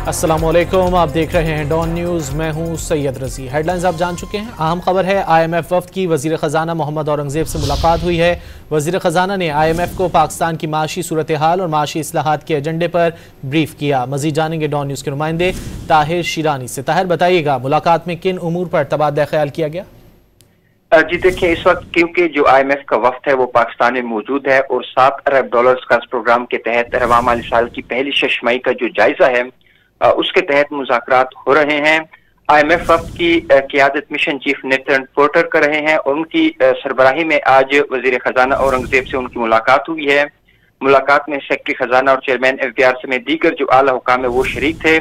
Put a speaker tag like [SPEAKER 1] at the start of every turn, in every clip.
[SPEAKER 1] अस्सलामुअलैकुम, आप देख रहे हैं डॉन न्यूज़। मैं हूं सैयद रजी। हेडलाइंस आप जान चुके हैं। अहम खबर है, IMF वफ्द की वज़ीर ख़जाना मोहम्मद औरंगज़ेब से मुलाकात हुई है। वज़ीर ख़जाना ने IMF को पाकिस्तान की माशी सूरत हाल और माशी इस्लाहात के एजेंडे पर ब्रीफ किया। मज़ीद जानेंगे डॉन न्यूज़ के नुमाइंदे ताहिर शिरानी से। ताहिर, बताइएगा मुलाकात में किन उमूर पर तबादला ख्याल किया गया?
[SPEAKER 2] जी देखिए, इस वक्त क्योंकि जो IMF का वफ्द है वो पाकिस्तान में मौजूद है और $7 अरब का इस प्रोग्राम के तहत रवां माली साल की पहली शशमाही का जो जायजा है उसके तहत मुज़ाकरात हो रहे हैं। IMF वफ्द की क़ियादत मिशन चीफ नेथन पोर्टर कर रहे हैं और उनकी सरबराही में आज वज़ीर ख़जाना औरंगज़ेब से उनकी मुलाकात हुई है। मुलाकात में सेक्रेटरी ख़जाना और चेयरमैन FBR समेत दीगर जो आला हुकाम है वो शरीक थे।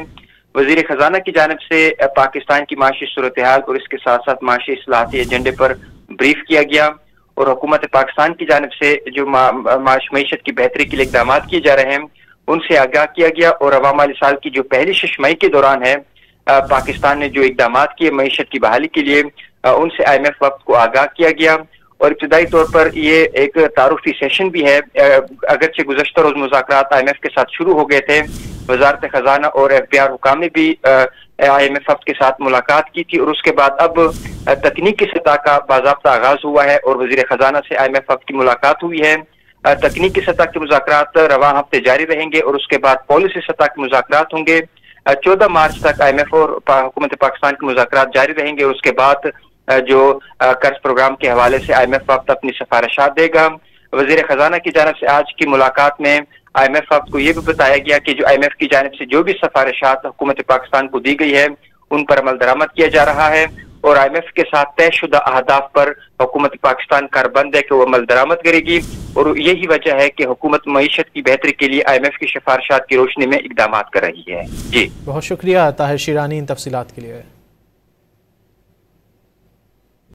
[SPEAKER 2] वज़ीर ख़जाना की जानिब से पाकिस्तान की माशी सूरत हाल और इसके साथ साथ माशी इस्लाहाती एजेंडे पर ब्रीफ किया गया और हुकूमत पाकिस्तान की जानिब से जो मईशत की बेहतरी के लिए इक़दाम किए जा रहे हैं उनसे आगाह किया गया। और रवां माली साल की जो पहली शशमाही के दौरान है पाकिस्तान ने जो इक़दाम किए मईशत की बहाली के लिए उनसे IMF वक्त को आगाह किया गया। और इब्तदाई तौर पर ये एक तारुफी सेशन भी है। अगरचे गुज़श्ता रोज मुज़ाकरात IMF के साथ शुरू हो गए थे, वज़ारत ख़जाना और FBR हुकाम ने भी IMF वफ्द के साथ मुलाकात की थी और उसके बाद अब तकनीकी सतह का बाज़ाब्ता आगाज हुआ है और वज़ीर ख़जाना से IMF वफ्द की मुलाकात हुई है। तकनीकी सतह के मुज़ाकरात रवां हफ्ते जारी रहेंगे और उसके बाद पॉलिसी सतह के मुज़ाकरात होंगे। 14 मार्च तक IMF और हुकूमत पाकिस्तान के मुज़ाकरात जारी रहेंगे और उसके बाद जो कर्ज प्रोग्राम के हवाले से IMF वफ्द अपनी सिफारिशात देगा। वज़ीर ख़जाना की जानिब से आज की मुलाकात में IMF वफ्द को ये भी बताया गया कि जो IMF की जानिब से जो भी सिफारिशात हुकूमत पाकिस्तान को दी गई है उन पर अमल दरामद किया जा रहा है और IMF के साथ तयशुदा अहदाफ पर हुकूमत पाकिस्तान कारबंद है कि वो अमल दरामद करेगी। और यही वजह है कि हुकूमत मईशत की बेहतरी के लिए IMF की सिफारिशात की रोशनी में इक़दाम कर रही है। जी
[SPEAKER 1] बहुत शुक्रिया ताहिर शिरानी इन तफसीलात के लिए।